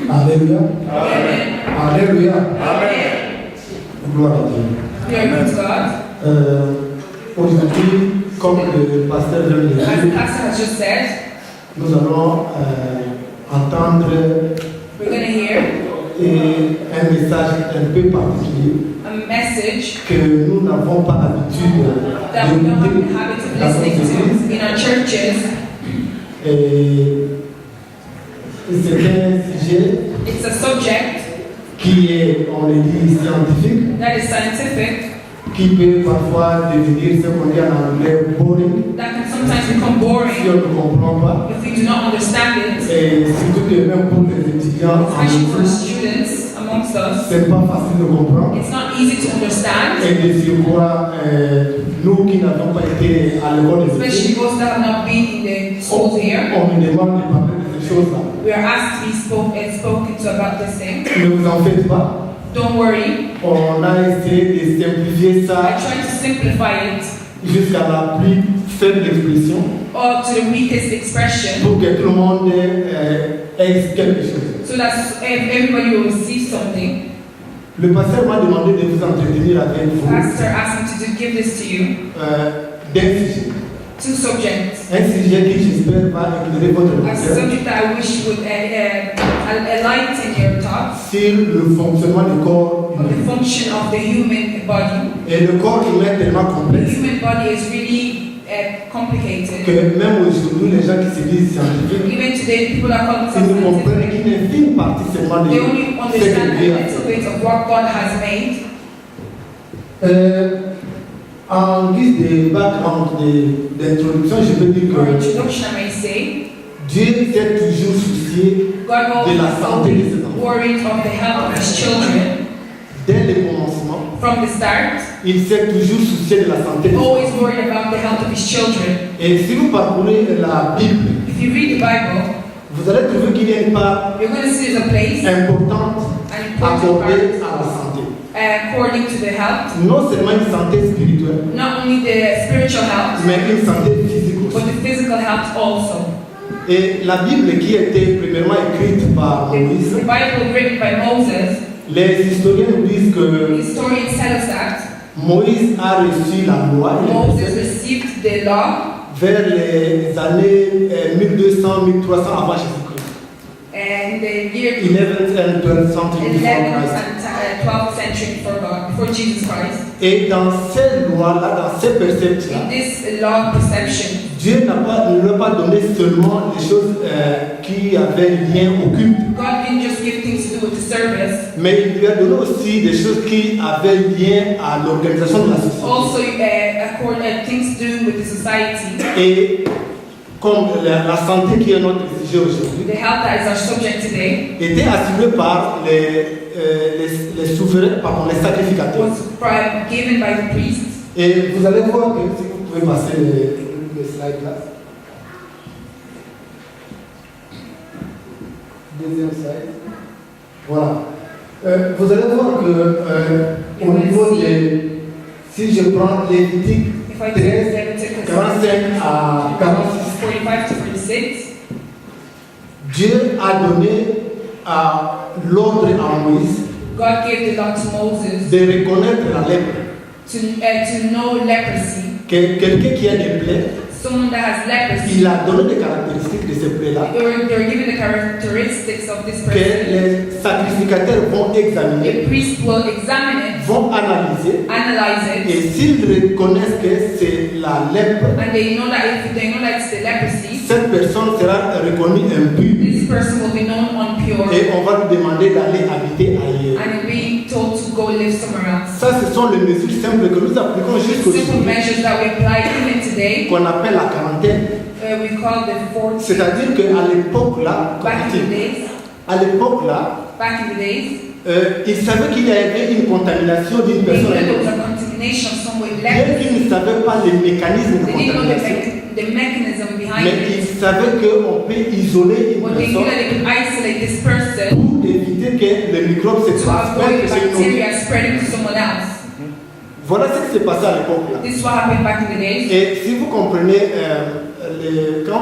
Alléluia. Amen. Alléluia. Amen. Gloire à Dieu. Glory to God. Aujourd'hui, comme le pasteur vient de le As the dire, pastor has just said, nous allons entendre we're going to hear un message un peu particulier a message que nous n'avons pas l'habitude that we don't have the d'écouter habit of dans nos listening églises. to in our churches. C'est un sujet It's a subject qui est, on le dit, scientifique, that is scientific, qui peut parfois devenir ce qu'on dit en anglais boring that can sometimes become si boring on ne comprend pas. if we do not understand it, Et surtout que même pour les étudiants en especially for musique, students amongst us. c'est pas facile de comprendre. It's not easy to understand, Et de surcroît, nous qui n'avons pas été à l'école des especially études, those that have not been in the schools here. on nous demande de parler de ces choses-là. We are asked to be spoken to about this thing. Ne vous en faites pas. Don't worry. On a essayé de simplifier I ça try to simplify it jusqu'à la plus faible expression or to the weakest expression pour que tout le monde ait quelque chose. so that everybody will receive something. Le pasteur m'a demandé de vous entretenir avec The vous pastor asked me to give this to you. d'un sujet. Two subjects. Un sujet qui, j'espère, va éclairer votre A cœur subject that I wish would enlighten your thoughts sur le fonctionnement du corps on the humain. function of the human body. Et le corps humain est tellement The complexe human body is really complicated. que même aujourd'hui, les gens qui se disent scientifiques, Even today, people are called ils ne comprennent scientific. qu'une infime partie seulement de They only ce understand que a Dieu a little fait. bit of what God has made. En guise de background, d'introduction, je peux dire For que introduction, I may say, Dieu s'est toujours soucié God de la santé de always ses enfants. worried of the health of His children Dès le commencement, from the start. il s'est toujours soucié de la santé de ses enfants. Always worried about the health of His children. Et si vous parcourez la Bible, If you read the Bible, vous allez trouver qu'il y a une part you're going to see there's a place importante an important accordée part à la santé. according to the health, Non seulement une santé spirituelle, not only the spiritual health, mais une santé physique but aussi. the physical health also. Et la Bible qui a été premièrement écrite par The Moïse, Bible written by Moses, les historiens nous disent the que historians tell us that Moïse a reçu la loi et les Moses préceptes received the law vers les années 1200-1300 avant Jésus-Christ. and the year 11th and 12th century before 11th Christ. and 12th century before God, before Jesus Christ. Et dans ces lois-là, dans ces préceptes-là, In this law perception, Dieu ne lui a pas donné seulement les choses qui avaient lien au culte, God didn't just give things to do with the service. mais il lui a donné aussi des choses qui avaient lien à l'organisation de la société. Also, things to do with the society. Et comme la santé qui est notre sujet aujourd'hui, The health that is our subject today était assurée par les souverains, pardon, les sacrificateurs. was given by the priests. Et vous allez voir que si vous pouvez passer les slides là. Deuxième slide. Voilà. Vous allez voir que au niveau des. Si je prends Lévitique If I 13, take Leviticus 45 à 46, 45 to 46, Dieu a donné l'ordre à Moïse God gave the law to Moses de reconnaître la lèpre. to know leprosy. Quelqu'un qui a des plaies, Someone that has leprosy, il a donné des caractéristiques de ces plaies-là they're given the characteristics of this que person. les sacrificateurs vont examiner, The priest will examine it, vont analyser, analyze it, et s'ils reconnaissent que c'est la lèpre, and they know that if they know that it's the leprosy, cette personne sera reconnue impure this person will be known unpure, et on va lui demander d'aller habiter ailleurs. and will be told to go live somewhere else. Ça, ce sont les mesures simples que nous appliquons Simple jusqu'aujourd'hui, measures that we apply even today, qu'on appelle la quarantaine. we call the 40. C'est-à-dire qu'à l'époque là, Back in the days, à l'époque là, back in the days, il savait qu'il y avait une contamination d'une they knew personne à there was l'autre. a contamination somewhere Bien left. qu'il ne savait pas les mécanismes de They didn't know contamination, the mechanism behind mais it. il savait qu'on peut isoler une But they knew personne that they could isolate this person pour éviter que le microbe se to avoid transmette chez une autre. bacteria spreading to someone else. Voilà ce qui s'est passé à l'époque là. This is what happened back in the days. Et si vous comprenez,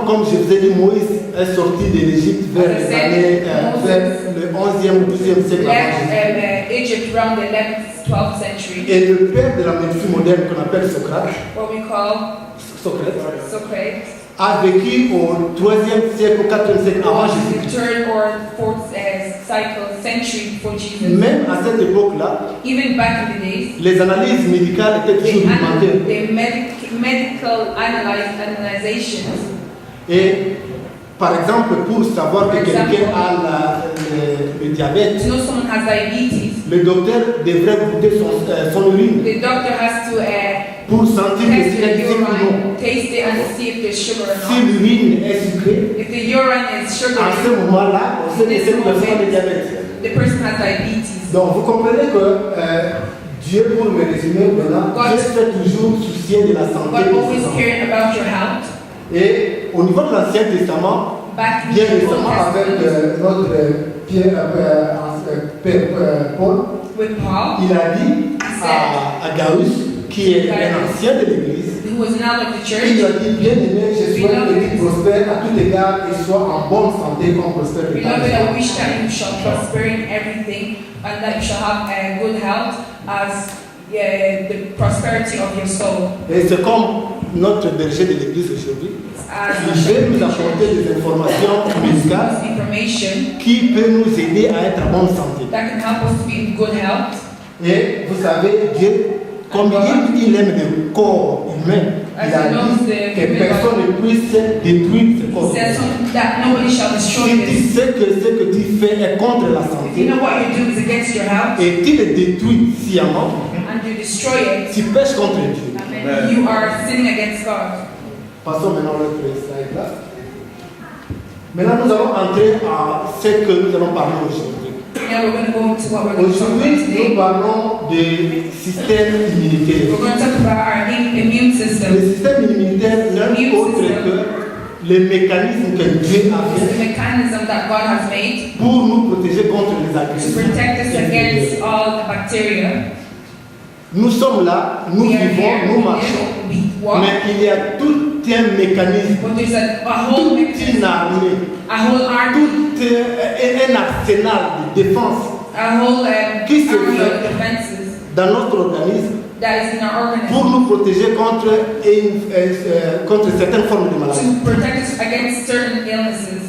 comme je vous ai dit, Moïse est sorti de l'Égypte vers les années, vers le 11e ou 12e siècle avant Left Egypt around the 11th, 12th century. Et le père de la médecine moderne qu'on appelle Socrate, What we call Socrates. A vécu au 3e siècle, au 4e siècle avant The Jésus-Christ. 3rd or 4th century before Jesus. Même à cette époque-là, Even back in the days, les analyses médicales étaient toujours documentées. the medical analyzations. Et par exemple, pour savoir que quelqu'un a le diabète, To know someone has diabetes, le docteur devrait goûter son urine the doctor has to pour sentir que test c'est the sucré ou non. urine, taste it and see if there's sugar or Si not. l'urine est sucrée, If the urine is à sugary, ce moment-là, on sait que cette personne a le diabète. the person has diabetes. Donc vous comprenez que Dieu, pour me résumer maintenant, Dieu s'est toujours soucié de la santé. God des always gens. caring about your health. Et au niveau de l'Ancien Testament, Back in bien the Old récemment avec Testament, notre Père Paul, with Paul, il a dit à Gaius, qui est un ancien de l'Église, who was now of the il lui church, a dit, bien aimé, je souhaite que tu prospères à tout égard et sois en bonne santé comme prospère le beloved, I temps. wish that you shall prosper in everything and that you shall have good health as the prosperity of your soul. Et c'est comme notre berger de l'Église aujourd'hui. Il veut nous apporter des informations médicales Information qui peut nous aider à être en bonne santé. that can help us to be in good health. Et vous savez, Dieu, comme il aime le corps humain, il a dit que personne ne puisse détruire ce corps He says humain. that nobody shall destroy Si tu this. sais que ce que tu fais est contre la If you santé know what you do is against your health et tu le détruis sciemment, and you destroy it, tu pêches contre Dieu. then you are sinning against God. Passons maintenant à l'autre slide là. Maintenant, nous allons entrer à ce que nous allons parler aujourd'hui. Now we're going to go into what we're going to talk about Aujourd'hui, nous today. parlons du système immunitaire. We're going to talk about our immune Le system. système immunitaire n'est autre que le mécanisme que Dieu a It's the fait mechanism that God has made pour nous protéger contre les to agressions. protect us against all the bacteria. Nous sommes là, nous We are vivons, here, nous we marchons, live, we walk, mais il y a tout un mécanisme, but there's a whole toute une mechanism, armée, a whole army, tout un arsenal de défense a whole Qui se army fait? of defenses dans notre organisme that is in our pour organism nous protéger contre certaines formes de maladie. to protect us against certain illnesses.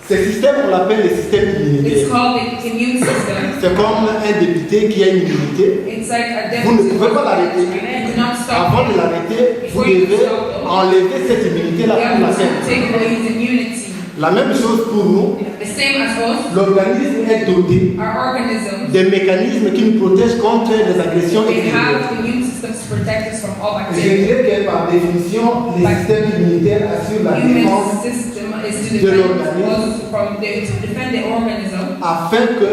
Ce système, on l'appelle le système It's immunitaire. called the immune system. C'est comme un député qui a une immunité. It's like a Vous ne deficit. pouvez pas l'arrêter. You cannot stop Avant de it. l'arrêter, vous devez enlever cette You immunité-là pour la have to faire. take away his immunity. La même chose pour nous. The same as us, L'organisme est doté our organism, des mécanismes qui nous protègent contre les agressions they extérieures. have immune systems to protect us from all Je bacteria. dirais que par définition, le système immunitaire assure la Immune défense system is to de defend l'organisme. us from to defend the organism afin que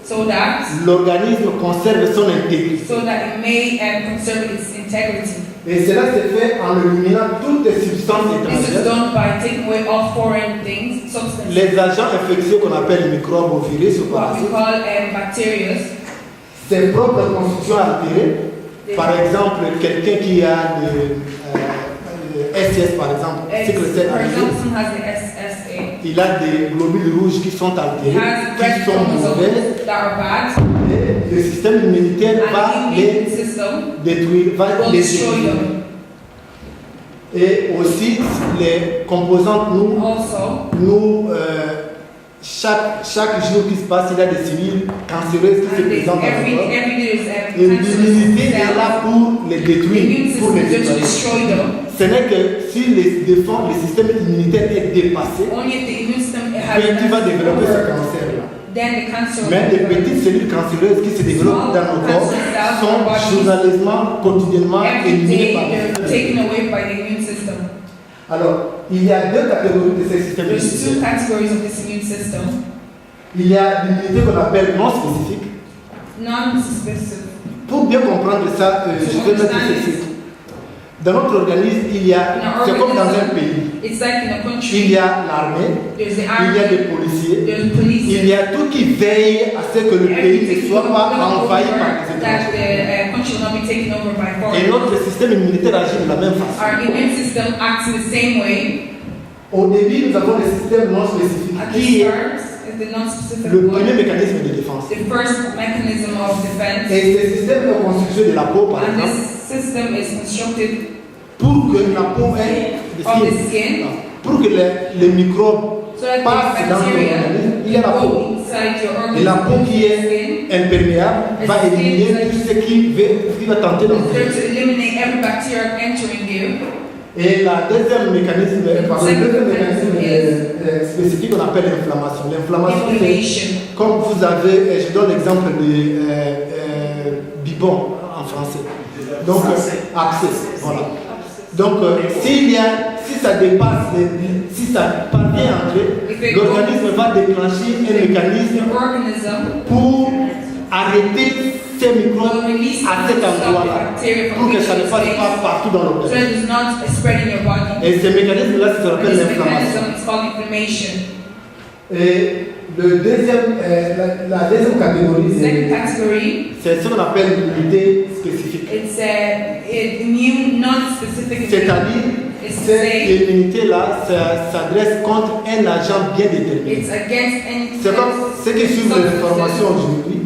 so that l'organisme conserve son intégrité. it may conserve its integrity. Et cela se fait en éliminant toutes les substances This is étrangères, done by taking away all foreign things, substances, les agents infectieux qu'on appelle microbes ou virus ou what we parasites, call bacteria. ses propres constitutions altérées. Par exemple, quelqu'un qui a le SS par exemple, c'est que c'est For altéré. example, someone has the SSA. Il a des globules rouges qui sont It altérés, has qui red sont mauvais, chromosomes that are bad, et le système immunitaire va and the les immune system détruire, va will les destroy détruire. them. Et aussi, les composantes, Also, chaque jour qui se passe, il y a des cellules cancéreuses qui se and présentent dans le every corps. day there's Et l'immunité est là pour les The détruire, immune pour system les is just to détruire. destroy them. Ce n'est que si le système immunitaire est dépassé, Only if the immune system has que tu vas développer ce over, cancer-là. then the cancer will Mais les develop. petites cellules cancéreuses qui se développent dans nos corps sont journalistement, quotidiennement Every éliminées day par le they're système. taken away by the immune system. Alors, il y a deux catégories de ces systèmes There's two immunitaires. categories of this immune system. Il y a l'immunité qu'on appelle non spécifique. Non-specific. Pour bien comprendre ça, je vais mettre ceci. Dans notre organisme, il y a, c'est comme dans un pays. It's like in a country. Il y a l'armée, There's the il y army. a des policiers, There's police. il y a tout qui veille à ce que le pays ne soit pas envahi par les that étrangers. the country will not be taken over by Et foreigners. notre système immunitaire agit de la même façon. Our immune system acts in the same way. Au début, nous avons des systèmes non spécifiques At qui the est start, is the non-specific le one. premier mécanisme de défense. The first mechanism of defense. Et ce système est constitué de la peau, par And exemple, this system is constructed pour que la peau ait of the skin. pour que les microbes So that passent the dans notre bacteria organisme, il y a la go peau. inside your Et la peau organism. qui est imperméable va éliminer tout ce qui va tenter It's there d'entrer. to eliminate every bacteria entering you. Et la deuxième mécanisme, spécifique, on appelle l'inflammation. L'inflammation, c'est Inflammation. comme vous avez, je donne l'exemple de bibon en français. Donc, abscesse, voilà. Donc, si ça dépasse, si ça parvient à entrer, l'organisme va déclencher un mécanisme The organism pour arrêter ces microbes à cet endroit-là, pour que ça ne passe pas partout dans so l'organisme. that it's not spreading your body. Et ce mécanisme-là, ça s'appelle This l'inflammation. mechanism is called inflammation. Et la deuxième catégorie, Second category, c'est ce qu'on appelle l'immunité spécifique. it's immune non-specific. C'est-à-dire, It's to cette say immunité-là s'adresse contre un agent bien déterminé. it's against any C'est comme ceux qui suivent les informations aujourd'hui.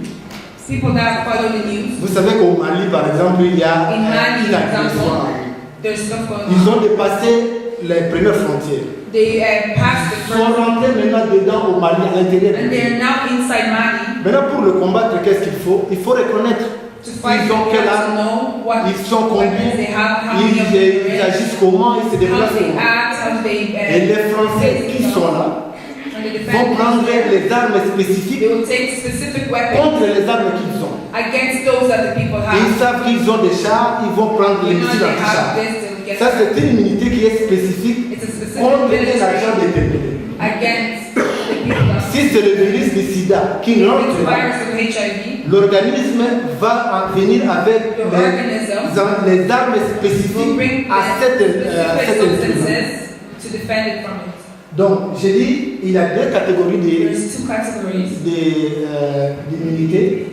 people that follow the news. Vous savez qu'au Mali, par exemple, il y a In Mali, une for agression. example, there's stuff going Ils on. ont dépassé les premières frontières. They passed the Ils sont first, rentrés maintenant dedans au Mali, à l'intérieur. and they're now inside Mali. Maintenant, pour le combattre, qu'est-ce qu'il faut? Il faut reconnaître. To fight, Ils ont you quel have to âge? know what Ils sont weapons combien? they have, how many of them Ils there is, agissent comment? Ils se how déplacent they comment? act, how they Et les Français qui sont là and the vont prendre defense. les armes They spécifiques will take specific weapons contre les armes qu'ils ont. against those that the people Et ils have. savent qu'ils ont des chars, ils vont prendre les You know missiles they have anti-chars. this, they will get Ça, c'est une immunité qui est spécifique It's a specific contre les agents military déterminés. against the people that Si c'est le virus du sida qui If rentre it's a là, virus of HIV, l'organisme va en venir avec your organism les armes will spécifiques bring à specific cette instrument. substances to defend it from it. Donc, j'ai dit, il y a deux catégories There's two categories d'immunité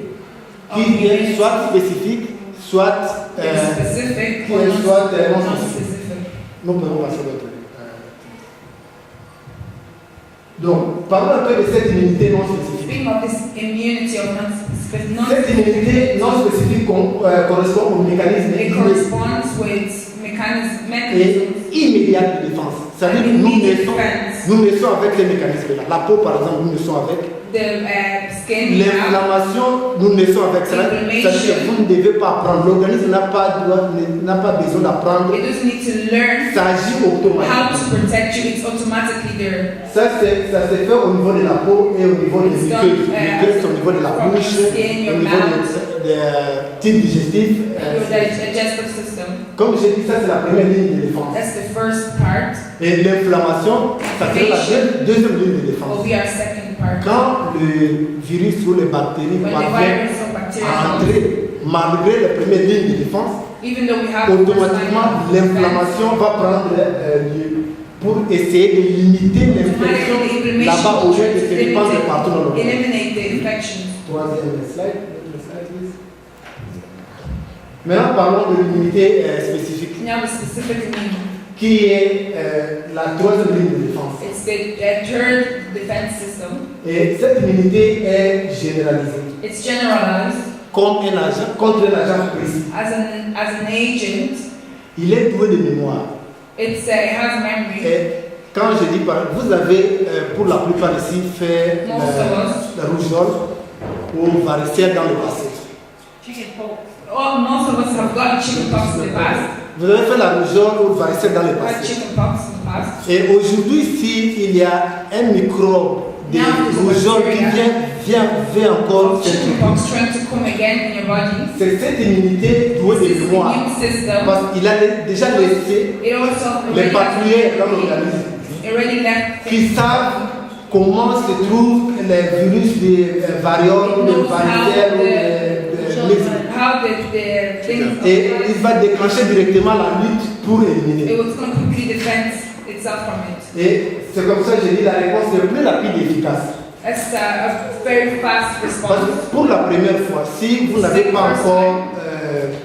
qui viennent soit spécifiques, soit There's specific qui or est soit non spécifiques. non-specific. Nous pouvons passer d'autres. Donc, parlons un peu de cette immunité non spécifique. Speaking of this immunity of Cette immunité non spécifique correspond au mécanisme it corresponds with mechanisms et immédiat de défense. C'est-à-dire que nous naissons avec ces mécanismes-là. La peau, par exemple, nous naissons avec. the skin you have, L'inflammation, nous naissons avec cela. C'est-à-dire que vous ne devez pas apprendre. L'organisme n'a pas besoin d'apprendre. it doesn't need to learn Ça agit how automatiquement. to protect you, it's automatically there. Ça se fait au niveau de la peau et au niveau des muqueuses. Les muqueuses, au niveau de la bouche, au niveau des types digestifs. Your digestive system. Comme j'ai dit, ça c'est la première ligne de défense. That's the first part. Et l'inflammation, ça serait la deuxième ligne de défense. Will be our second part. Quand le virus ou les bactéries When the parviennent virus or à bacteria, entrer, malgré la première ligne de défense, even though we have automatiquement l'inflammation va prendre lieu pour essayer de limiter l'infection là-bas au lieu de se répandre partout dans le monde. eliminate the infection. Troisième slide. Please. Maintenant, parlons de l'immunité spécifique, Now the specific immune. qui est la troisième ligne de défense. It's the third defense system. Et cette immunité est généralisée It's generalized comme un agent, contre un agent précis. as an agent. Il est doué de mémoire. It has memory. Et quand je dis vous avez pour la plupart ici fait la rougeole ou varicelle dans le passé. Most of us have gotten chickenpox in the past. Vous avez fait la rougeole ou varicelle dans le Had passé. chickenpox in the past. Et aujourd'hui, s'il y a un microbe de rougeole qui vient encore s'introduire, Chickenpox trying to come again in your body. c'est cette immunité douée This de mémoire. immune system. Parce qu'il a déjà laissé It also les patrouilleurs dans l'organisme already left. qui savent comment se trouvent les virus de variole ou de varicelle ou de how the thing Et il va déclencher directement la lutte pour éliminer. it was going to quickly defend itself from it. Et c'est comme ça que j'ai dit la réponse est plus rapide et efficace. It's a very fast Parce response. que pour la première fois, si vous n'avez pas encore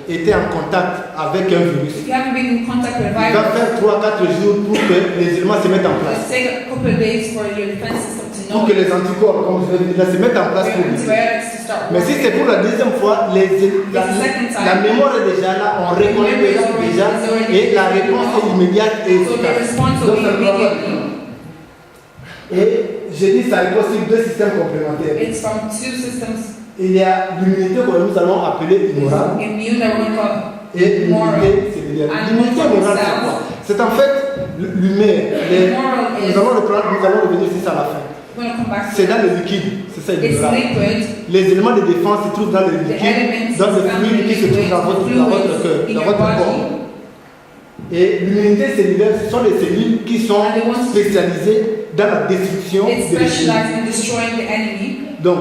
été en contact avec un virus, If you haven't been in contact with a il va virus, faire 3-4 jours pour que les éléments se mettent en it'll place. take a couple of days for your defense system to Pour know que les anticorps, comme je viens de dire, se mettent en place your pour lutter. antibiotics to start Mais si working. c'est pour la deuxième fois, la mémoire est déjà là, on reconnaît déjà et la réponse est immédiate et So the efficace. response will Donc, be ça ne doit pas immediately. Et j'ai dit ça repose sur deux systèmes complémentaires. It's from two systems. Il y a l'immunité que nous allons appeler immorale Immune that we're going to call et moral. l'immunité cellulaire. And L'immunité morale, c'est cells. quoi? C'est en fait l'humain. Moral is- Nous allons revenir sur ça à la fin. we're going to come back to C'est dans le liquide, c'est ça It's l'immunité. liquid. Les éléments de défense se trouvent dans le The liquide, elements dans le is found in fluide qui se trouve liquid, dans votre cœur, in dans your votre corps. body. Et l'immunité cellulaire, ce sont les cellules qui sont And the ones- spécialisées dans la destruction It's des cellules. specialized in destroying the enemy. Donc,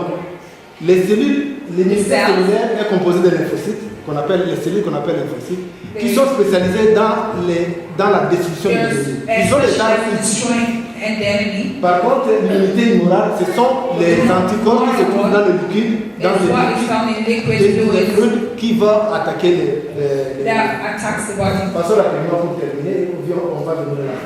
les cellules, l'immunité cells. cellulaire est composée de lymphocytes, qu'on appelle les cellules qu'on appelle lymphocytes, qui They- sont spécialisées dans la destruction des There's cellules. Ils sont les specialized in armes. destroying the enemy. Par contre, l'immunité immorale, ce sont les anticorps qui se trouvent dans le liquide, dans It's le what is liquide, found in liquid et le fluids fluide qui va attaquer les that attacks the body. Passons rapidement pour terminer, et puis on va venir là.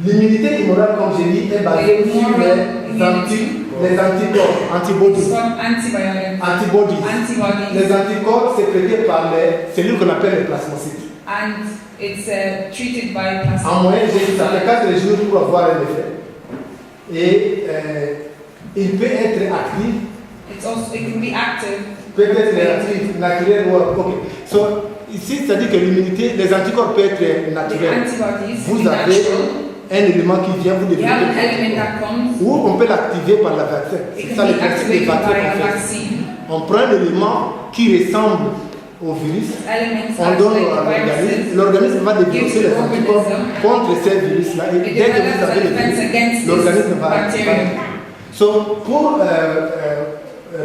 L'immunité immorale, comme j'ai dit, est basée sur les anticorps, It's antibodies. from antibiotics. Antibodies. Antibodies. Les anticorps sécrétés par les cellules qu'on appelle les plasmocytes. And it's treated by plasma. En moyenne, j'ai dit, ça fait 4 jours pour avoir un effet. Et il peut être actif, It can be active. peut être réactif, naturel ou ok. So, ici, c'est-à-dire que l'immunité, les anticorps peuvent être The naturels. antibodies can Vous be avez natural. un élément qui vient vous You have an développer. element that comes. Ou on peut l'activer par la vaccin. It C'est can ça le be principe des activated vaccins by a qu'on fait. vaccine. On prend un élément qui ressemble au virus, Elements on act donne like à l'organisme, viruses. l'organisme va développer Gives les the anticorps organism. contre ces virus-là. Et It dès que vous develops a avez le defense virus, against l'organisme this va. bacterium. So, pour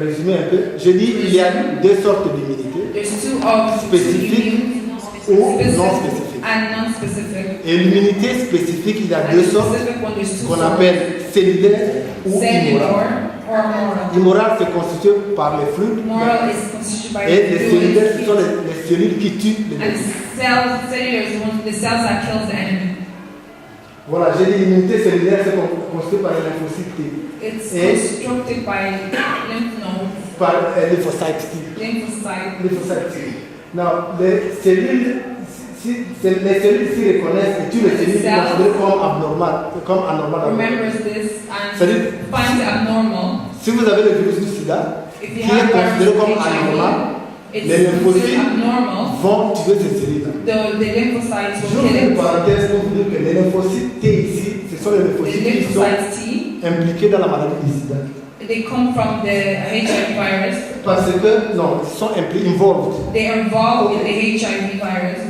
résumer un peu, je dis il y a deux sortes d'immunité, There's two of spécifique immune, ou non specific spécifique. and non-specific. Et l'immunité spécifique, il y a And deux the sortes specific one, there's two qu'on sorts. appelle cellulaire ou immorale. Cellular or moral. Immorale, c'est constitué par les fluides. Moral is constituted by Et les cellulaires, ce sont fluids. les cellules qui tuent les And ennemis. cellular is the cells that kills the enemy. Voilà, j'ai dit l'immunité cellulaire, c'est constitué par les lymphocytes T. It's Et constructed by lymph nodes, par lymphocytes T. lymphocytes. Lymphocytes T. Now, les cellules, les cellules s'y reconnaissent et tuent les cellules qui sont considérées comme anormales. Remembers this and C'est-à-dire, finds it abnormal. si vous avez le virus du sida, If qui you est have considéré comme virus anormal, HIV, les it's lymphocytes considered abnormal. vont tuer ces cellules-là. The lymphocytes Je will vous fais kill une it. parenthèse pour vous dire que les lymphocytes T ici, ce sont les The lymphocytes qui sont lymphocytes T, impliqués dans la maladie du sida. they come from the HIV virus. Parce que, non, ils sont involved. They are involved in the HIV virus.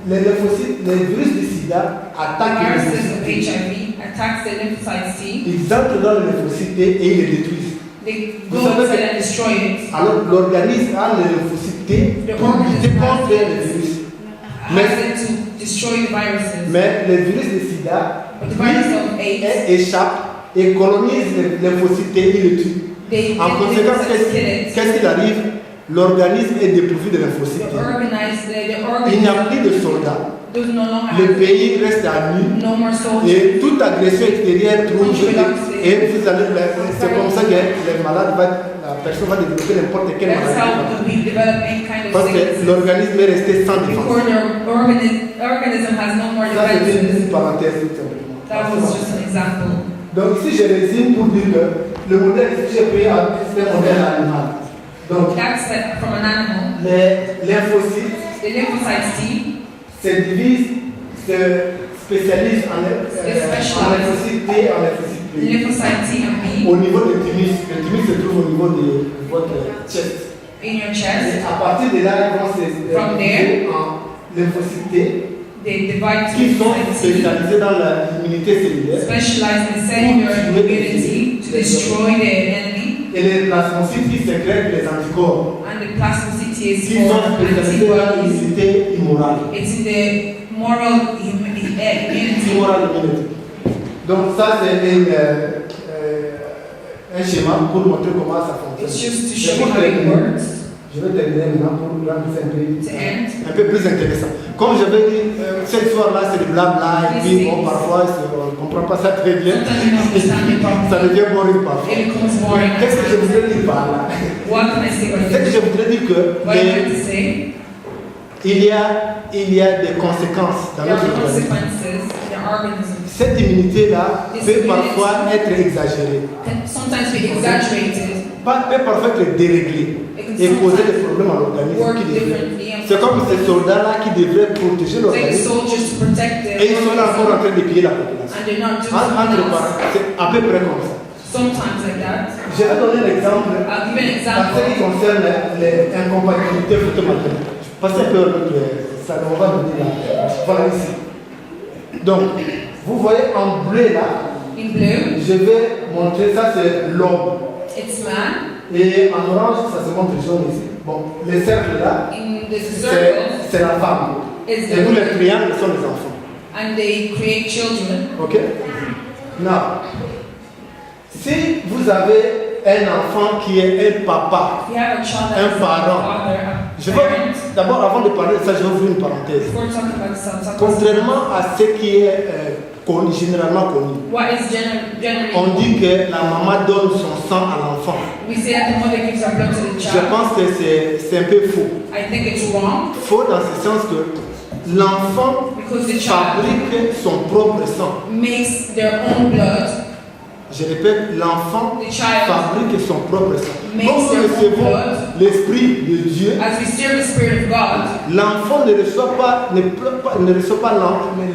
Les lymphocytes, les virus du sida The attaquent les viruses of lymphocytes T. HIV attacks the lymphocytes T. Ils entrent dans les lymphocytes T et ils les détruisent. They Vous go savez inside que- and destroy it. Alors l'organisme a les lymphocytes T pour lutter contre les virus. Has it to destroy the viruses. Mais le virus du sida, But the virus of lui, AIDS, échappe et colonise les lymphocytes T et le tue. they En conséquence, kill it. qu'est-ce qu'il arrive? L'organisme est dépourvu de lymphocytes The T. organ Il n'y a plus de soldats. does no longer Le have pays reste à nu. no more soldiers. Et toute agression extérieure trouve. Et vous allez, c'est comme ça que les malades, la personne va développer n'importe quelle That's maladie. how we develop any kind of Parce que sickness. l'organisme est resté sans défense. Before the organism has no more Ça, c'était defenses. une parenthèse tout simplement. That was just an example. Donc ici, je résume pour dire que le modèle que j'ai pris c'est un modèle animal. Donc, That's from an animal. les lymphocytes The lymphocytes T se divisent, se spécialisent en lymphocytes T et en lymphocytes B. lymphocyte T and B Au niveau du thymus, le thymus se trouve au niveau de votre chest. in your Et chest. à partir de là, ils vont se From there, diviser en lymphocytes T They divide to qui sont lymphocytes T, spécialisés dans l'immunité cellulaire specialized in cellular immunity to destroy the enemy, et les plasmocytes qui sécrètent les anticorps. and the plasmocytes humility is qui sont for spécialisés dans antibodies. l'humilité immorale. It's in the moral immunity. Immorale humilité. Donc ça c'est un schéma pour montrer comment ça It's fonctionne. just to show you how it works. Je vais terminer maintenant pour rendre ça To end. un peu plus intéressant. Comme j'avais dit, cette histoire-là c'est du blabla et puis bon, parfois on ne comprend pas ça très bien. Sometimes you don't understand it properly. Ça devient boring parfois. It becomes boring. Qu'est-ce que je voudrais dire par là? What can I say about C'est que this? je voudrais dire que What I want to say, il y a des conséquences dans there are notre organisme. consequences in our organism. Cette immunité-là peut parfois être exagérée, Can sometimes be exaggerated, peut parfois être déréglée et causer des problèmes à l'organisme. work qui devraient- differently, and C'est comme ces soldats-là qui devraient protéger like the l'organisme soldiers to protect et ils sont là encore en them, train de piller la population. and they're not doing Entre something parenthèses, else. c'est à peu près comme ça. Sometimes like that. Je vais donner un exemple I'll give you an en ce qui example. concerne les incompatibilités photomatériques. Passez un peu avec ça, on va donner là. Voilà ici. Donc, vous voyez en bleu là, In blue, je vais montrer ça, c'est l'homme. it's man. Et en orange, ça se montre jaune ici. Bon, les cercles là, In the circle, c'est la femme. is Et tous les the triangles sont les enfants. and they create children. Ok? Now, si vous avez un enfant qui est un papa, If you have a child Un that is parent. a father, je a veux parent, d'abord, avant de parler de ça, je vais ouvrir une parenthèse. before talking about some Contrairement à ce qui est connu, généralement connu, what is generally on dit que la maman donne son sang à l'enfant. we say that the mother gives her blood to the Je child. pense que c'est un peu faux. I think it's wrong Faux dans ce sens que l'enfant because the child fabrique son propre sang. makes their own blood. Je répète, l'enfant The child fabrique son propre sang. makes Quand nous their own recevons blood. l'Esprit de Dieu, As we serve the Spirit of God, l'enfant ne reçoit pas le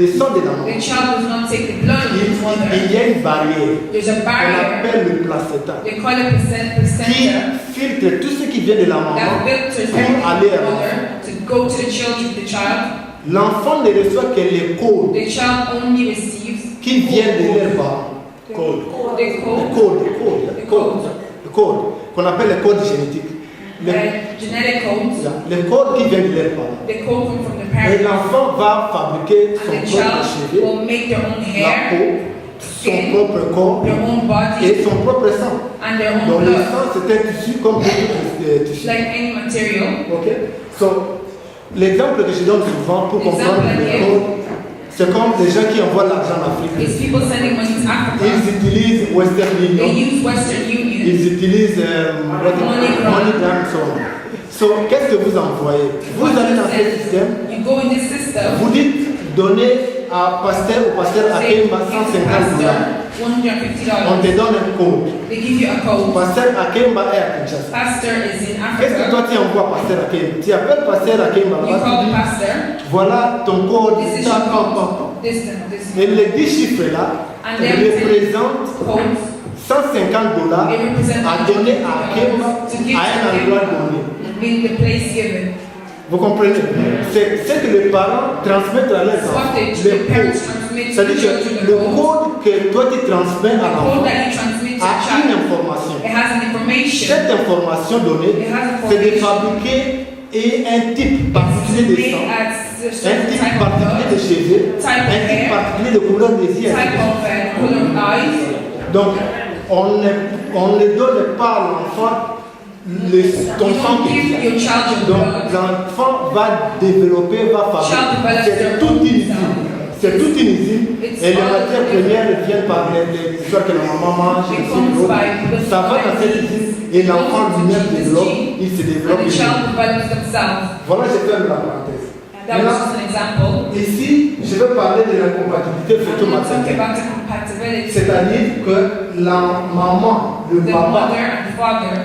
sang de la maman. the child does not take the blood of his Il mother. y a une barrière There's a qu'on barrier. appelle le placenta They call it qui placenta filtre tout ce qui vient de la maman that filters pour everything aller from à the l'enfant. mother to go to the children, the child. L'enfant ne reçoit que les codes The child only receives qui viennent de leurs parents. the Codes. code, Les codes qu'on appelle les codes génétiques. genetic codes. Les codes qui viennent de leurs parents. The code come from the Et parents. l'enfant va fabriquer son And the propre child cheveu, will make their own la hair, peau, son propre corps their own body, et son propre sang. and their own Donc le blood, sang c'est un tissu comme d'autres tissus. like any material. Ok? So, l'exemple que je donne souvent pour comprendre L'exemple les là, codes, c'est comme des gens qui envoient l'argent en Afrique. It's people sending money to Africa. Ils utilisent Western They Union, use Western Union. ils utilisent MoneyGram. MoneyGram, so on. So, qu'est-ce que vous envoyez? Vous allez dans ce système, You go in this system. vous dites donnez à pasteur ou pasteur à Say, Kemba give the 150 $. pastor On $150. te donne un code. They give you a code. Pasteur à Kemba est à Kinshasa. Pastor is in Qu'est-ce que Africa. toi tu envoies pasteur à Kemba? Tu appelles pasteur à Kemba, You là-bas, call tu the dis pastor. voilà ton code. This is Ta, your ta, ta, ta. code. This Et les 10 chiffres-là And then représentent codes. $150 They represent à donner à Kemba to give à un to endroit Kemba donné. in the place given. Vous comprenez? C'est ce que les parents transmettent à leurs It's enfants. what Le the parents code. transmit to C'est-à-dire the que children. le code que toi tu transmets à The code l'enfant that you transmit to a the une child. information. It has an information. Cette information donnée, It has c'est de information. fabriquer un type particulier de sang, Made as a un certain type type of particulier de blood, cheveux, type of un type hair, particulier de couleur des yeux. type of color of eyes. Donc, on ne donne pas à l'enfant ton You sang don't qui give your child your Donc, blood. l'enfant va développer, va Child fabriquer. develops C'est their toute own une usine. self. C'est toute une usine. It's Et les all matières different. premières viennent par les histoires que la maman mange. It et comes l'autre. by Ça va dans cette usine et l'enfant lui-même développe, il se développe. And the child develops themselves. Voilà, j'ai fait la parenthèse. And that was just an example. Ici, je vais parler de l'incompatibilité I'm not talking photomatérielle. about the compatibility. C'est-à-dire que la maman, le The papa, mother and father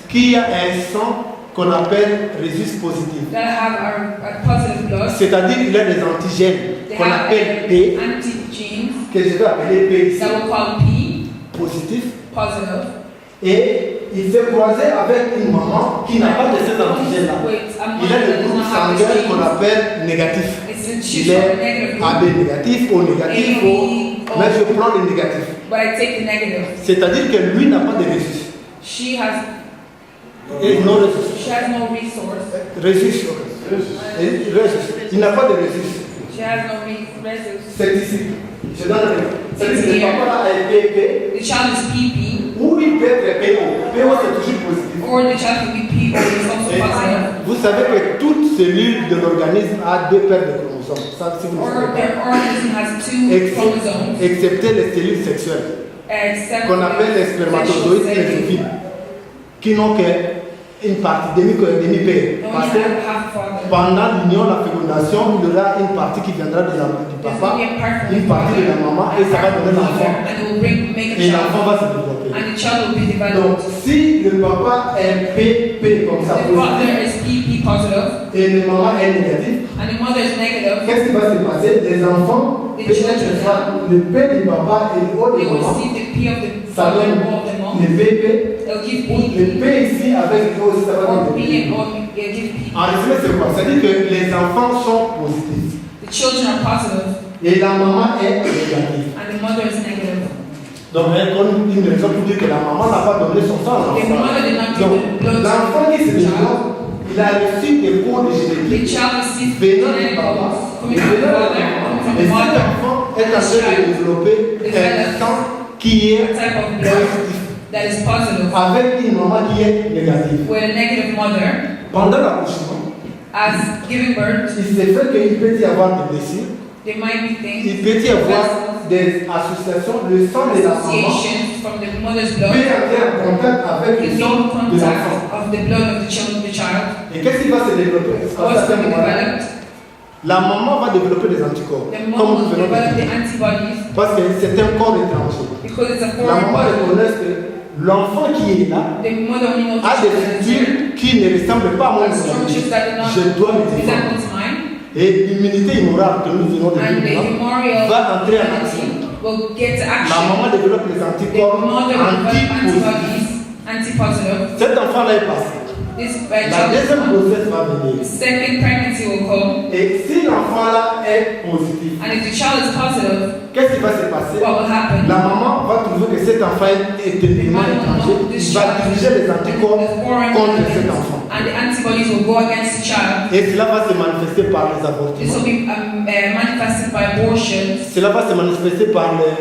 qui a un sang qu'on appelle résus positif. that have a positive blood, C'est-à-dire qu'il a des antigènes they qu'on have appelle P, antigenes que je vais appeler P ici, that we'll call P, positif, positive. et il s'est croisé avec une maman qui n'a pas de ces antigènes-là. Il a le groupe sanguin qu'on appelle négatif. Il est AB négatif, O négatif, O. Mais je prends le négatif. But I take the negative. C'est-à-dire que lui n'a pas de résus. She has Et non ressources. She has no resource. Il n'a pas de ressources. She has no resources. C'est ici. Je donne un exemple. C'est-à-dire que le papa a été payé. The child is PP. Ou il peut être PO. PO c'est toujours positif. Or the child can be PO, it's also positive. Vous savez que toute cellule de l'organisme a deux paires de chromosomes. Ça, si vous le savez. Or their organism has two chromosomes. Excepté les cellules sexuelles. Qu'on appelle les spermatozoïdes et les ovules. Qui n'ont qu'une partie, demi-paire. Parce que pendant l'union, la fécondation, il y aura une partie qui viendra du papa, une partie de la maman, et ça va donner l'enfant. Et l'enfant va se développer. Donc, si le papa est PP comme ça, et le maman est négatif, qu'est-ce qui va se passer? Les enfants, le père du papa et le haut du maman, ça donne le PP. Le P ici avec le O, ça va donner. En résumé, c'est quoi? C'est-à-dire que les enfants sont positifs. The children are positive. Et la maman est négative. And the mother is negative. Donc, une raison pour dire que la maman n'a pas donné son sang à l'enfant. Donc, l'enfant qui se développe, il a reçu des cours de génétique venant du papa. Et cet enfant est en train de développer un sang qui est positif. That is positive. Avec une maman qui est négative. With a negative mother. Pendant l'accouchement, as giving birth, il se fait qu'il peut y avoir des blessures. There might be things. Il peut y avoir des associations. Le sang de la maman from the mother's blood. peut entrer en contact avec le sang de l'enfant. Of the blood of the child. Et qu'est-ce qui va se développer? La maman va développer des anticorps. Comme nous venons de dire. Parce que c'est un corps étranger. La maman reconnaît que l'enfant qui est là a des structures qui ne ressemblent pas à mon organisme. Je dois me défendre. Et l'immunité immorale que nous venons de dire va entrer en action. La maman développe les anticorps antipositifs. Cet enfant-là est passé. La deuxième grossesse va venir. Second pregnancy will come. Et si l'enfant-là est positif, and if the child is positive, qu'est-ce qui va se passer? What will happen? La maman va trouver que cet enfant est éternellement étranger. Il va diriger les anticorps contre cet enfant. And the antibodies will go against the child. Et cela va se manifester par les avortements. This will be manifested by abortion. Cela va se manifester par les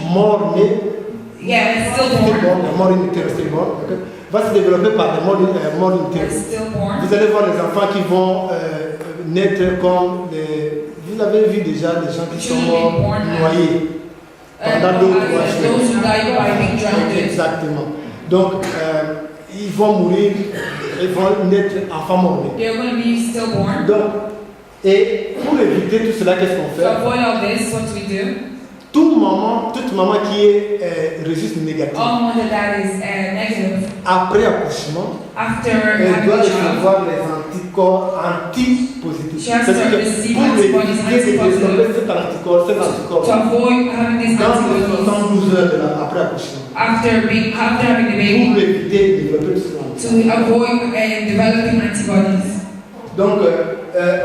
morts nés. Yeah, it's stillborn. Les morts stillborn. Va se développer par les morts Vous allez voir les enfants qui vont naître comme des... Vous avez vu déjà des gens qui sont noyés pendant 2 ou 3 jours. Exactement. Donc, ils vont mourir, ils vont naître enfants morts. Donc, et pour éviter tout cela, qu'est-ce qu'on fait? To avoid all this, what do we do? Toute maman qui est registre négatif, après accouchement, elle doit recevoir les anticorps antipositifs. C'est-à-dire que pour éviter de développer cet anticorps, dans les 72 heures après accouchement, after having the baby, pour éviter de développer ce to avoid developing antibodies. Donc,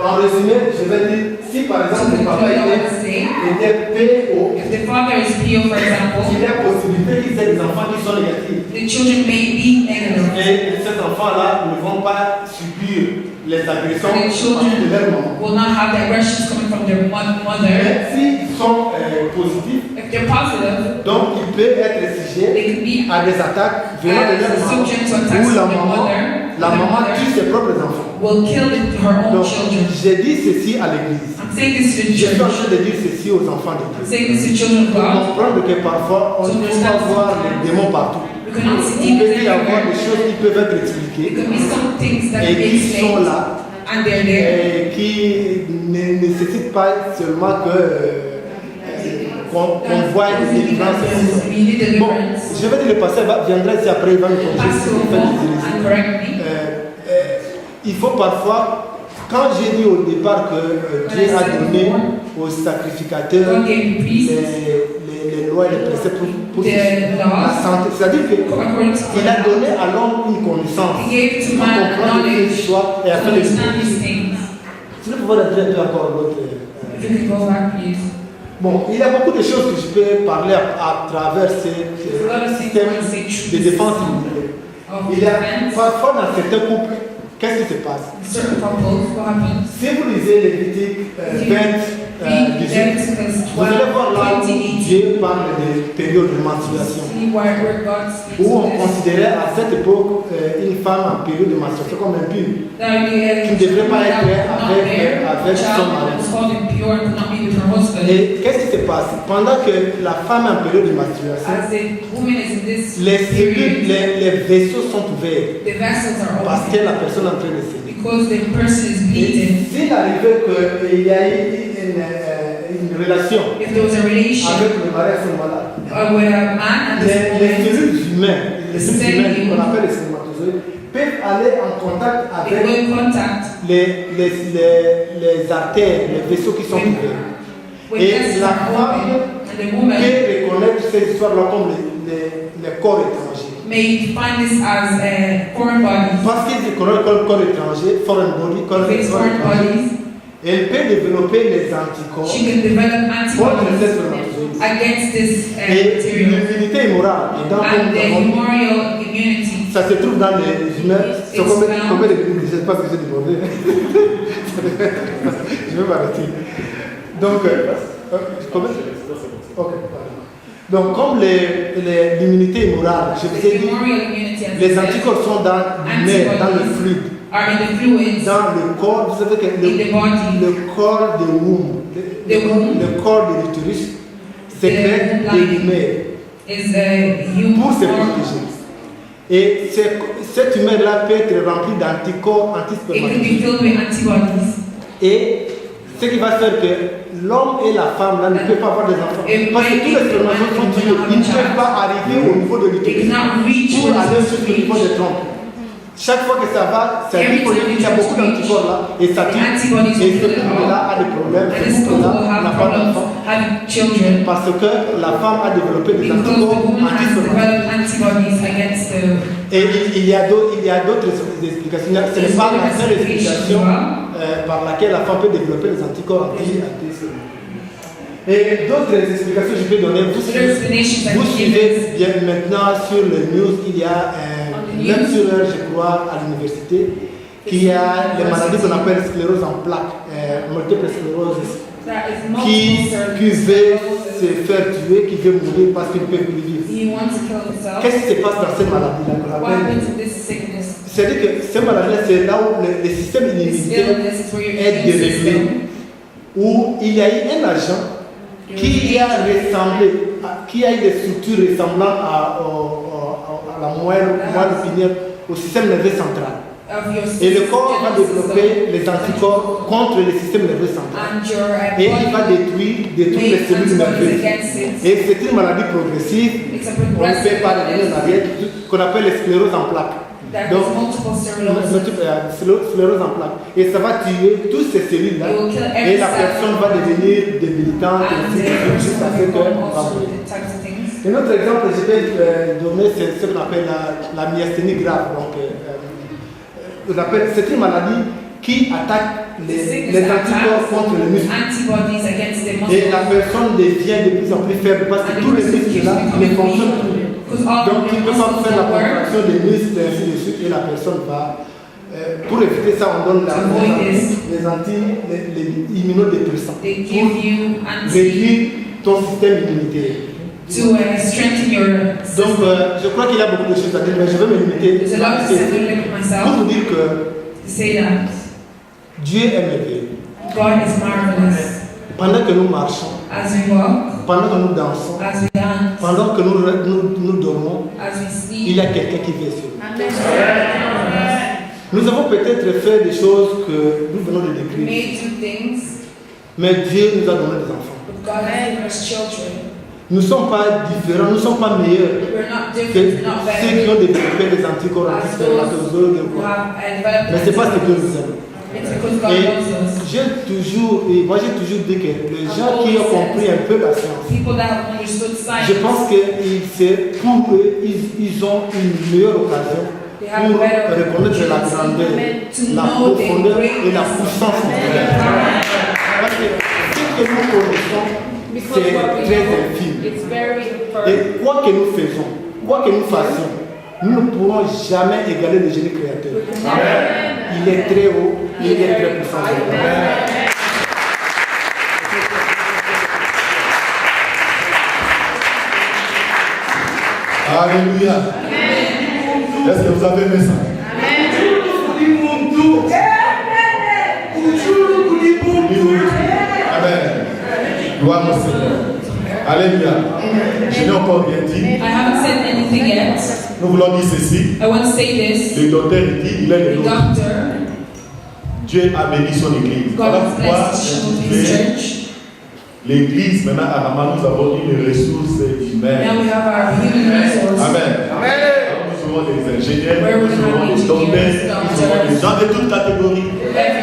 en résumé, je vais dire, si par exemple le papa était PO, if the father is PO, for example, il y a possibilité qu'il y ait des enfants qui sont négatifs. The children may be negative. Et ces enfants-là ne vont pas subir les agressions de leur maman. Will not have the aggressions coming from their mother. Mais s'ils sont positifs, if they're positive, donc ils peuvent être sujets à des attaques venant de leur maman, où la maman tue ses propres enfants. Will kill her own children. J'ai dit ceci à l'église. I'm saying this to the Je suis en church. train de dire ceci aux enfants de Dieu. I'm saying this to children of Pour God. comprendre que parfois on ne peut pas voir les démons partout. We cannot see Il demons peut y avoir des everywhere. choses qui peuvent être expliquées There could be some things that et they qui say, sont là and they're there. et qui ne nécessitent pas seulement que qu'on voit des délivrances. Bon, je vais dire le pasteur viendra ici après, il va me corriger. Il faut parfois, quand j'ai dit au départ que Dieu a donné aux sacrificateurs les lois et les préceptes pour la santé, c'est-à-dire qu'il a donné à l'homme une connaissance pour comprendre les choix et à faire les choses. Si nous pouvons rentrer un peu encore l'autre. Bon, il y a beaucoup de choses que je peux parler à travers ce système de défense immunitaire. Il y a defense. parfois dans certains couples, qu'est-ce qui se passe? Certain couples, what happens? Si vous lisez Lévitique 20, 18, vous allez voir là où Dieu parle des périodes de menstruation. Où on considérait à cette époque une femme en période de menstruation comme impure, qui ne devrait pas être avec son mari. Et qu'est-ce qui se passe? Pendant que la femme est en période de menstruation, les cellules, les vaisseaux sont ouverts parce que la personne est en train de saigner. Et s'il arrivait qu'il y a eu une relation avec le mari à ce moment-là, les cellules humaines, qu'on appelle les spermatozoïdes, peuvent aller en contact avec les artères, les vaisseaux qui sont ouverts. Et la femme peut reconnaître ces histoires-là comme les corps étrangers. May find this as foreign bodies. Parce qu'ils reconnaissent comme corps étranger, foreign body, corps étranger, elle peut développer les anticorps she can develop contre les antibodies spermatozoïdes. against this Et material. l'immunité immorale, et dans And the humoral immunity ça se trouve dans les humains. C'est combien de minutes? Je ne sais pas ce que j'ai demandé. Je vais m'arrêter. Donc, combien? Ok. Donc, comme l'immunité immorale, je vous ai dit, les anticorps sont dans le fluide, dans le corps. Vous savez que le corps de womb, le corps de l'utérus, sécrète des humeurs pour se protéger. Et cette humeur-là peut être remplie d'anticorps antispermatozoïdes. Et ce qui va faire que l'homme et la femme là, ne peuvent pas avoir des enfants. Parce que tous les spermatozoïdes sont tués. Ils ne peuvent pas arriver au niveau de l'utérus pour aller sur le niveau des trompes. Chaque fois que ça va, ça dit qu'il y a beaucoup d'anticorps là et ça tue. Et ce couple-là a des problèmes. Ce couple-là n'a pas d'enfants. Parce que la femme a développé des anticorps antispermatozoïdes. Et il y a d'autres explications. Ce n'est pas la seule explication par laquelle la femme peut développer des anticorps antispermatozoïdes. Et d'autres explications que je peux donner. Vous suivez bien maintenant sur le news, il y a même sur je crois, à l'université, qu'il y a les maladies qu'on appelle sclérose en plaques, multiple sclérose, qui veut se faire tuer, qui veut mourir parce qu'il ne peut plus vivre. Qu'est-ce qui se passe dans cette maladie-là? C'est-à-dire que cette maladie-là, c'est là où le système immunitaire est déréglé, où il y a eu un agent qui a ressemblé, qui a eu des structures ressemblant à la moelle épinière, au système nerveux central. Et le corps va développer les anticorps contre le système nerveux central. Et il va détruire les cellules nerveuses. Et c'est une maladie progressive, on ne peut pas revenir en arrière, qu'on appelle la sclérose en plaques. Donc, sclérose en plaques. Et ça va tuer toutes ces cellules-là. Et la personne va devenir débilitante jusqu'à ce qu'elle va mourir. Un autre exemple que je vais donner, c'est ce qu'on appelle la myasthénie grave. C'est une maladie qui attaque les anticorps contre les muscles. Et la personne devient de plus en plus faible parce que tous les muscles-là ne fonctionnent plus. Donc, il ne peut pas faire la contraction des muscles, et ainsi de suite, et la personne va. Pour éviter ça, on donne les immunodépressants pour réduire ton système immunitaire. Donc, je crois qu'il y a beaucoup de choses à dire, mais je vais me limiter pour vous dire que Dieu est merveilleux. Pendant que nous marchons, pendant que nous dansons, pendant que nous dormons, il y a quelqu'un qui vient sur nous. Nous avons peut-être fait des choses que nous venons de décrire, mais Dieu nous a donné des enfants. Nous ne sommes pas différents, nous ne sommes pas meilleurs que ceux qui ont développé des anticorps antispermatozoïdes. Mais ce n'est pas ce que nous aimons. Et moi j'ai toujours dit que les gens qui ont compris un peu la science, je pense que pour eux, ils ont une meilleure occasion pour reconnaître la grandeur, la profondeur et la puissance de Dieu. Parce que ce que nous connaissons, c'est très infime. Et quoi que nous faisons, quoi que nous fassions, nous ne pourrons jamais égaler le génie créateur. Amen. Il est très haut, il est très puissant. Alléluia. Est-ce que vous avez aimé ça? Amen. Gloire au Seigneur. Alléluia. Je n'ai encore rien dit. I haven't said anything yet. Nous voulons dire ceci. I want to say this. Le docteur dit, il est The le nôtre. doctor, Dieu a béni son église. God Voilà has pourquoi blessed His church. l'église, maintenant à Rama, nous avons une ressource humaine. Now we have our human resource. Amen. Alors, nous aurons des ingénieurs, Where nous we aurons have des docteurs, engineers, nous aurons des gens de toutes catégories.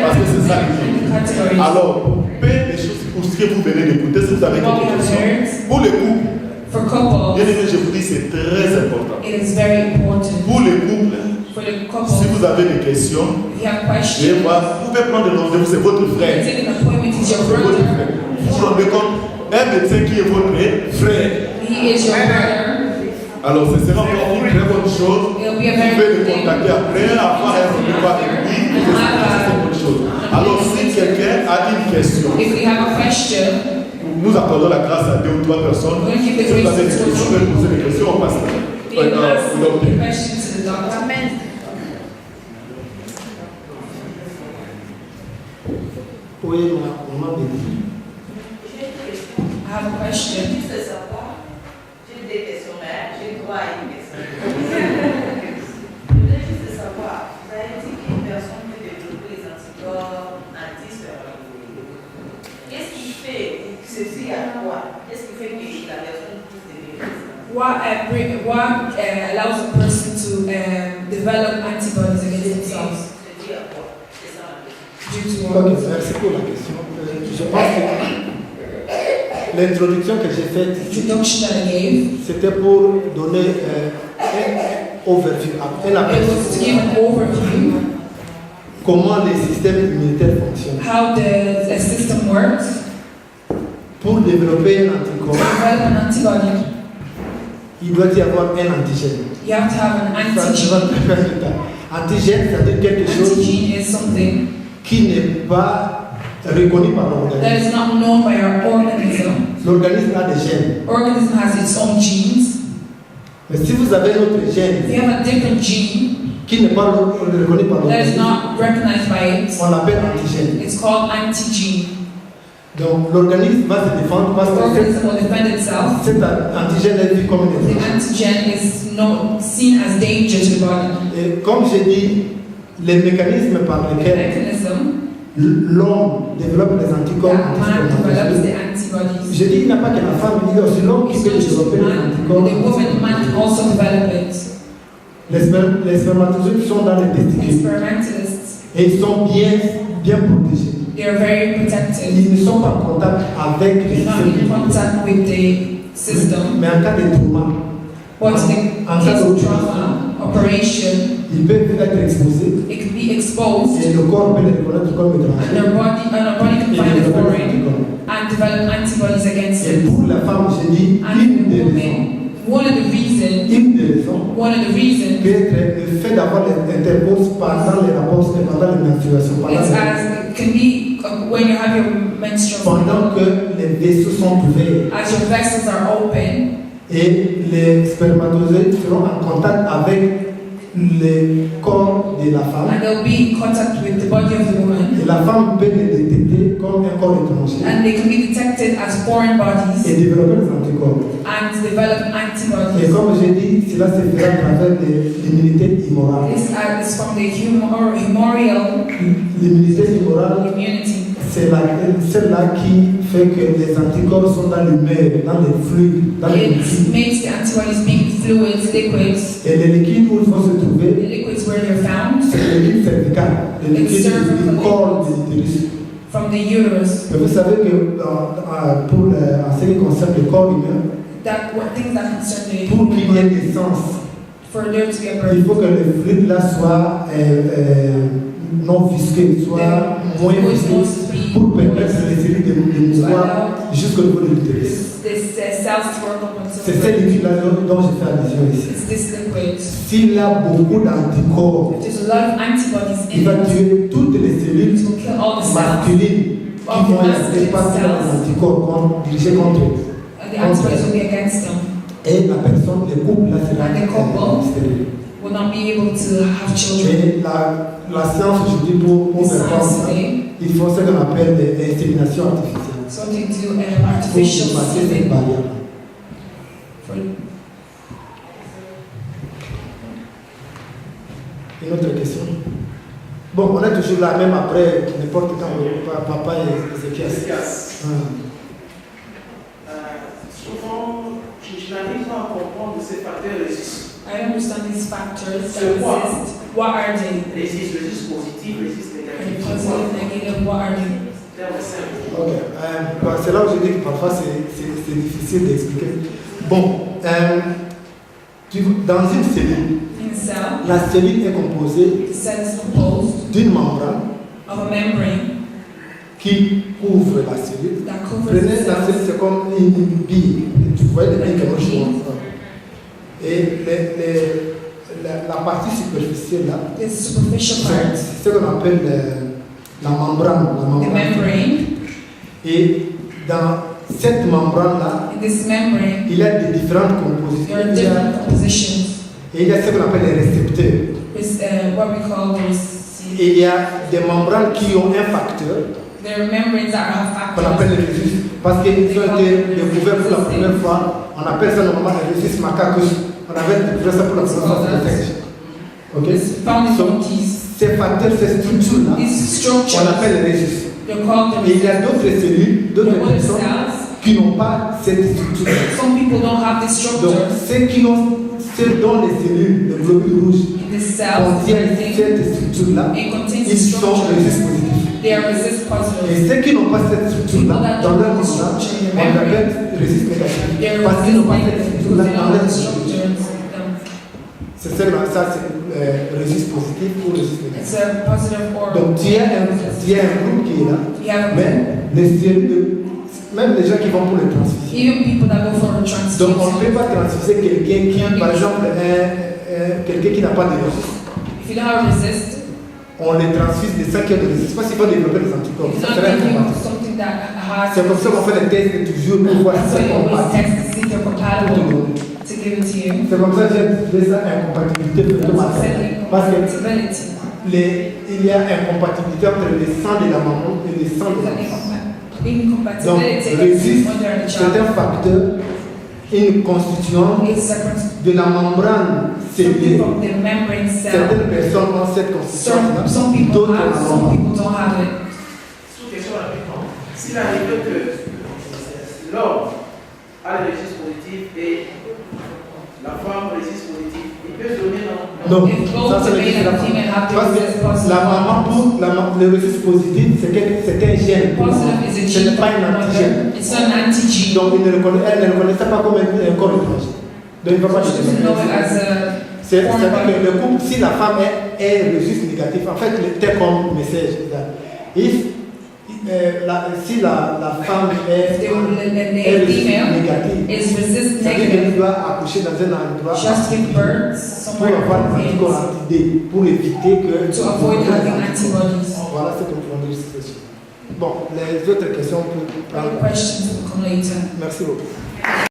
Parce que c'est ça qui est. Categories. Alors, paix des choses pour ce que vous venez d'écouter, si vous avez quelques questions. Pour les couples, For couples, bien aimé, je vous dis, c'est très important. it is very important. Pour les couples, For the si couple, vous avez des questions, if you have vous questions, pouvez prendre le rendez-vous, c'est votre frère. take an appointment. He's your C'est votre brother. frère. Vous vous rendez compte, un médecin qui est votre frère. He is your brother. Alors, ce sera encore une très bonne chose. It'll Vous be a pouvez very le good thing. contacter après, avoir un rendez-vous avec lui. C'est une bonne chose. Alors, si quelqu'un a une question, If we have a question, nous accordons la grâce à 2 ou 3 personnes. Si vous avez des questions, vous pouvez poser des questions au pasteur. we can ask Au docteur. the question to the doctor. Oui, on m'a dit. I have a question. J'ai des questions, mais j'ai droit à une question. Je voulais juste savoir, vous avez dit qu'une personne peut développer les anticorps anti-spermatozoïdes. Qu'est-ce qui fait ceci à quoi? Qu'est-ce qui fait que la personne puisse développer ça? What allows a person to develop antibodies against themselves? C'est-à-dire à quoi? C'est ça ma question. Due to Ok, what? merci pour la question. Je pense que l'introduction que j'ai faite ici, Introduction that I gave. c'était pour donner un overview, un It aperçu was to give an overview comment les systèmes immunitaires fonctionnent. how the system works. Pour développer un To anticorps, develop an antibody, il doit y avoir un antigène. you have to have an Ça antigen. va très vite. Antigène, c'est-à-dire quelque chose Antigen is something qui n'est pas reconnu par that l'organisme. is not known by our organism. L'organisme a des gènes. Organism has its own genes. Mais si vous avez un autre If gène you have a different gene qui n'est pas reconnu par that is l'organisme, not recognized by it, on l'appelle antigène. it's called antigen. Donc l'organisme va se défendre parce The que organism will defend itself. cet antigène est vu comme une The défense. antigen is seen as danger to the body. Et comme j'ai dit, les mécanismes par The lesquels mechanism l'homme développe les anticorps that man develops the anti-spermatozoïdes. antibodies. Je dis il n'y a pas que la femme, il y a aussi l'homme qui It's peut not just développer the les man, anticorps. the woman can also develop it. Les spermatozoïdes sont dans les testicules Experimentalists, et ils sont bien protégés. they are very protected. Ils ne sont pas en contact avec les They're not in systèmes. contact with the system. Mais en cas de trauma, What's the en cas case of de trauma, operation, ils peuvent être exposés it could be exposed, et le corps peut les reconnaître comme and étrangers our body can et find it développer les foreign anticorps. and develop antibodies against Et it. pour la femme, j'ai dit And une the des raisons. woman, one of the reasons, Peut être le fait d'avoir l'intercourse pendant les rapports et pendant les menstruations. it's as it can be when you have your menstrual Pendant que les vaisseaux sont ouverts as your vessels are open et les spermatozoïdes seront en contact avec le corps de la femme. and they'll be in contact with the body of the woman, Et la femme peut les détecter comme un corps étranger and they can be detected as foreign et bodies développer les anticorps. and develop Et antibodies. comme j'ai dit, cela se fera à travers l'immunité immorale. This is from the humoral L'immunité immorale, immunity. c'est celle-là qui fait que les anticorps sont dans l'humeur, dans les fluides, dans les It liquides. makes the antibodies being fluids, liquids. Et les liquides où ils vont se The trouver, liquids where they're found c'est le liquide cervical, le liquide du corps de l'utérus. from the uterus. Et vous savez que en ce qui concerne le corps humain, That what things that concern the pour qu'il y ait human, naissance, for there to be a birth, il faut que le fluide là soit non visqué, soit moins visqué, pour permettre les cellules de mouvoir jusqu'au niveau de l'utérus. C'est cette liquide-là dont je fais allusion ici. S'il a beaucoup d'anticorps, il va tuer toutes les cellules masculines qui vont être passées dans les anticorps dirigés contre eux. Et la personne, le couple, là, sera stérile. Will not be able to have children. Et la science aujourd'hui pour faire ça, il faut ce qu'on appelle l'insémination artificielle. So they do artificial Pour passer cette semen. barrière. Une autre question? Bon, on est toujours là, même après n'importe quand papa et Ézéchias. Souvent, je n'arrive pas à comprendre ces facteurs résistants. I don't understand these factors that resist. What are they? Résiste positif, résiste Are they négatif. positive, negative? What are they? Ok, c'est là où je dis que parfois c'est difficile d'expliquer. Bon, dans une cellule, In a cell, la cellule est composée the cell is composed d'une membrane of a membrane qui couvre la cellule. that covers Prenez the la cell. cellule, c'est comme une bille. Tu vois les billes comme je vois. Et la partie superficielle là, The superficial part, c'est ce qu'on appelle la membrane. the membrane. Et dans cette membrane là, In this membrane, il y a des différentes there are compositions. different compositions. Et il y a ce qu'on appelle les récepteurs. There's what we call Et il y a des membranes qui ont un facteur there are membranes that have qu'on appelle factors. les résus. Parce qu'ils ont été découverts pour la première fois. On appelle ça normalement les résus macacus. On avait découvert ça pour la première fois. Ok? Found in So, monkeys. ces facteurs, ces structures-là, These on structures, appelle les résus. they're called Et il y the a d'autres cellules, d'autres There are other personnes cells. qui n'ont pas cette structure. Some people don't have this Donc, structure ceux dont les cellules, les globules rouges, in this cell. contiennent cette structure-là, It contains ils this sont structure. résus positifs. They are resist positive. Et ceux qui n'ont pas cette structure-là, dans leur membrane, on les appelle résus négatifs. They are Parce qu'ils n'ont resist pas cette negative because structure-là they dans don't leur have membrane. structures. C'est ça, c'est résus positif ou résus négatif. It's a positive or Donc, tu as un groupe qui est là, you have mais les cellules, même les gens qui vont pour le transfusion. even people that go for a Donc, on ne peut transfusion. pas transfuser quelqu'un qui, par exemple, quelqu'un qui n'a pas de résus. If you don't have resist, On les transfuse de 5 heures de résistance parce qu'ils vont développer des anticorps. it's Ça not serait giving you incompatible. something that has. C'est comme ça qu'on fait les tests toujours pour voir si So c'est you always compatible. test to see if they're compatible to give it to you. C'est comme ça que j'ai fait ça incompatibilité automatique. Parce que Compatibility. il y a incompatibilité entre le sang de la maman et le sang de la maman. Donc, Incompatibility résiste, when they're in a c'est child. un facteur, une constituante It's separate de la membrane cellulaire. from the membrane cell. Certaines personnes ont cette constituante-là, Some people d'autres have, n'en some ont pas. people don't have it. Sous question rapidement. S'il arrive que l'homme a le registre positif et la femme registre positif, il peut se donner non? Non, If both ça the c'est male and female have the parce resist que positive. la maman pour le registre positif, c'est un gène. Positive is a Ce gene n'est pas un antigène. mother. It's not an anti-gene. Donc elle ne le connaissait pas comme un corps étranger. Donc il ne va pas She doesn't know it as a C'est-à-dire foreign body. que le couple, si la femme est registre négatif, en fait, le take home message. Si la femme est The registre female négatif, is resist c'est-à-dire negative. qu'elle doit accoucher dans un endroit She has to give birth pour somewhere avoir des anticorps to anti-D, pour éviter que... avoid having antibodies. Voilà ce que nous avons dit. Bon, les autres questions pour... Other questions will come later. Merci beaucoup.